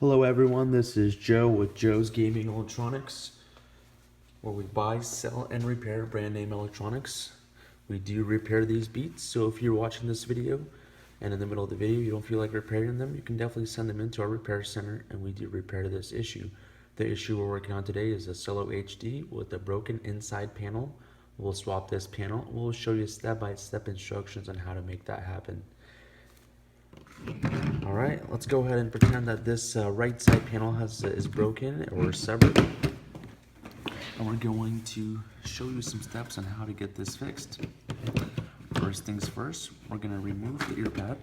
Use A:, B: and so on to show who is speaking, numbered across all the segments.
A: Hello everyone, this is Joe with Joe's Gaming Electronics, where we buy, sell, and repair brand name electronics. We do repair these beats, so if you're watching this video and in the middle of the video you don't feel like repairing them, you can definitely send them into our repair center and we do repair this issue. The issue we're working on today is a Solo HD with a broken inside panel. We'll swap this panel. We'll show you step-by-step instructions on how to make that happen. Alright, let's go ahead and pretend that this right side panel is broken or severed. And we're going to show you some steps on how to get this fixed. First things first, we're going to remove the ear pad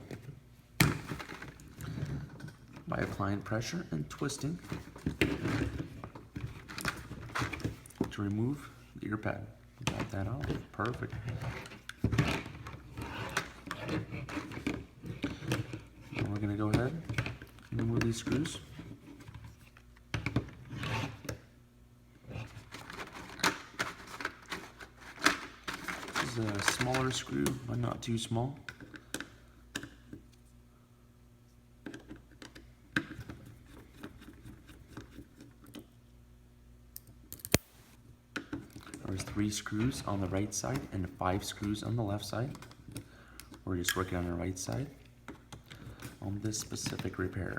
A: by applying pressure and twisting to remove the ear pad. Got that out. Perfect. And we're going to go ahead and remove these screws. This is a smaller screw, but not too small. There's 3 screws on the right side and 5 screws on the left side. We're just working on the right side on this specific repair.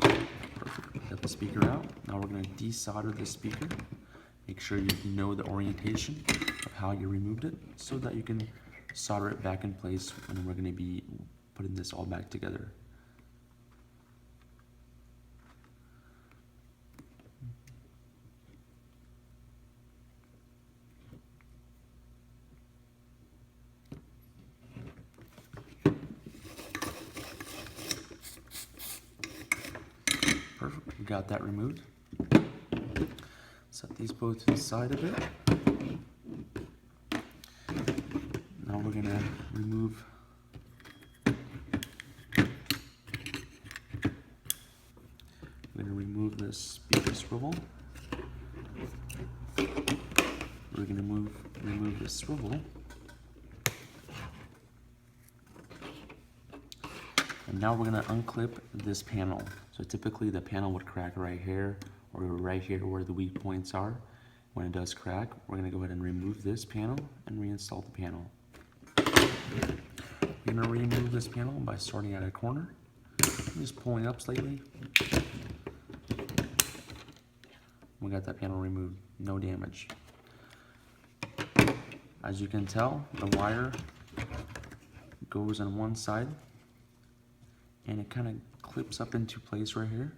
A: Perfect. Get the speaker out. Now we're going to desolder the speaker. Make sure you know the orientation of how you removed it so that you can solder it back in place when we're going to be putting this all back together. Perfect, we got that removed. Set these both to the side of it. Now we're gonna remove this speaker swivel. We're gonna remove the swivel. And now we're gonna unclip this panel. So typically the panel would crack right here or right here where the weak points are. When it does crack, we're gonna go ahead and remove this panel and reinstall the panel. We're gonna remove this panel by starting at a corner, just pulling up slightly. We got that panel removed, no damage. As you can tell, the wire goes on one side and it kind of clips up into place right here.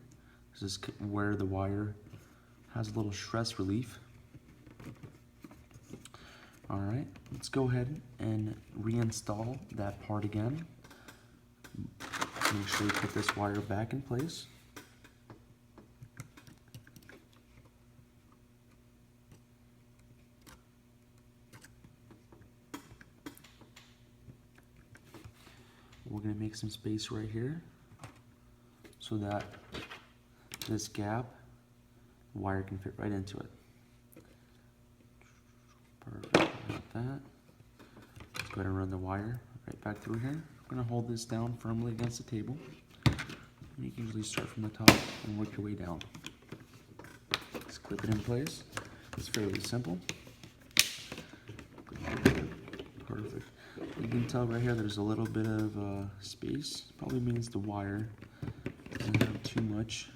A: This is where the wire has a little stress relief. Alright, let's go ahead and reinstall that part again. Make sure you put this wire back in place. We're going to make some space right here so that this gap, the wire can fit right into it. Perfect, like that. Let's go ahead and run the wire right back through here. We're going to hold this down firmly against the table. And you can usually start from the top and work your way down. Just clip it in place. It's fairly simple. Perfect. You can tell right here there's a little bit of space. Probably means the wire doesn't have too much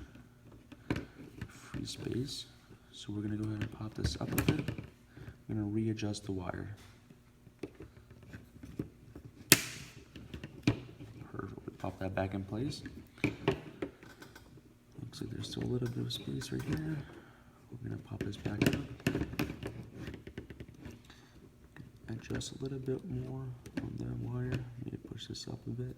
A: free space. So we're going to go ahead and pop this up a bit. I'm going to readjust the wire. Perfect. We pop that back in place. Looks like there's still a little bit of space right here. We're going to pop this back up. Adjust a little bit more on that wire. Maybe push this up a bit.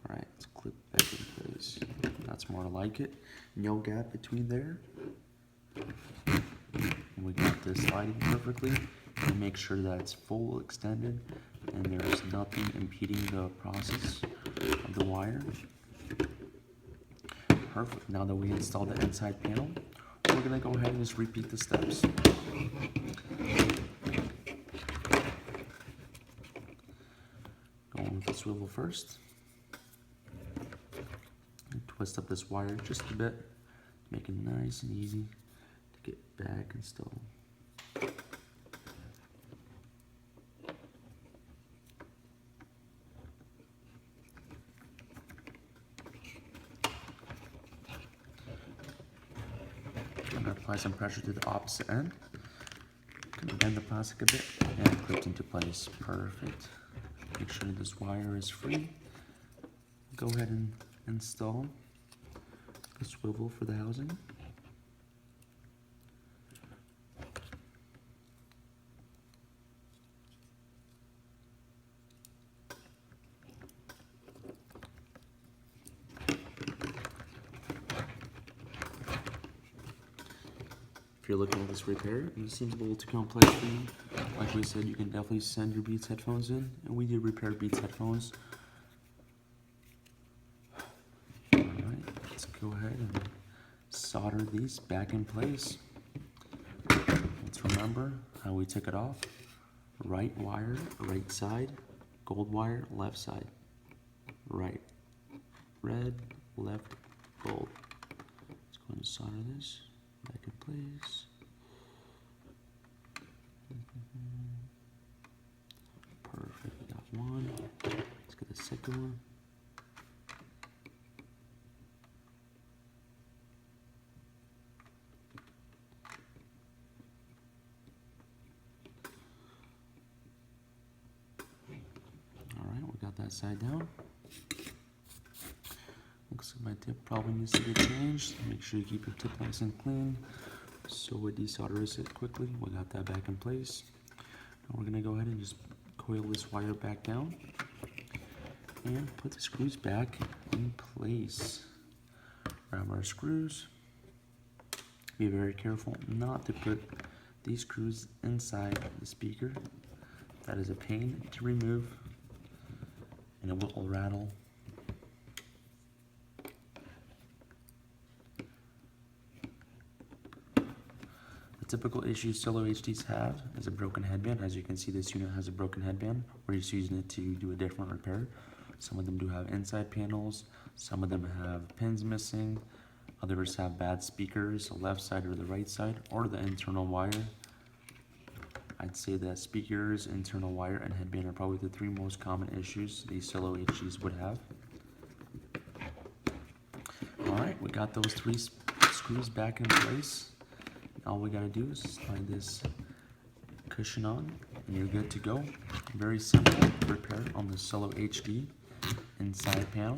A: Alright, let's clip back in place. That's more like it. No gap between there. And we got this sliding perfectly. And make sure that it's full extended and there's nothing impeding the process of the wire. Perfect. Now that we installed the inside panel, we're going to go ahead and just repeat the steps. Going with the swivel first. twist up this wire just a bit, make it nice and easy to get back installed. I'm going to apply some pressure to the opposite end. I'm going to bend the plastic a bit and it clips into place. Perfect. Make sure this wire is free. Go ahead and install the swivel for the housing. If you're looking at this repair and it seems a little too complex for you, like we said, you can definitely send your Beats headphones in, and we do repair Beats headphones. Alright, let's go ahead and solder these back in place. Let's remember how we took it off. Right wire, right side, gold wire, left side. Right, red, left, gold. Let's go ahead and solder this back in place. Perfect, we got one. Let's get the second one. Alright, we got that side down. Looks like my tip probably needs to get changed. Make sure you keep your tip nice and clean so it desolders it quickly. We got that back in place. Now we're going to go ahead and just coil this wire back down and put the screws back in place. Grab our screws. Be very careful not to put these screws inside the speaker. That is a pain to remove and it will rattle. Typical issue Solo HDs have is a broken headband. As you can see, this unit has a broken headband. We're just using it to do a different repair. Some of them do have inside panels, some of them have pins missing, others have bad speakers, the left side or the right side, or the internal wire. I'd say that speakers, internal wire, and headband are probably the three most common issues these Solo HDs would have. Alright, we got those three screws back in place. All we gotta do is slide this cushion on and you're good to go. Very simple repair on the Solo HD inside panel.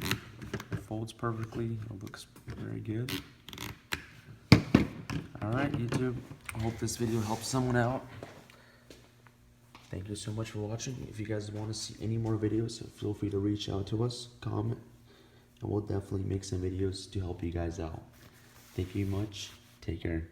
A: It folds perfectly, it looks very good. Alright YouTube, I hope this video helps someone out. Thank you so much for watching. If you guys want to see any more videos, feel free to reach out to us, comment, and we'll definitely make some videos to help you guys out. Thank you much, take care.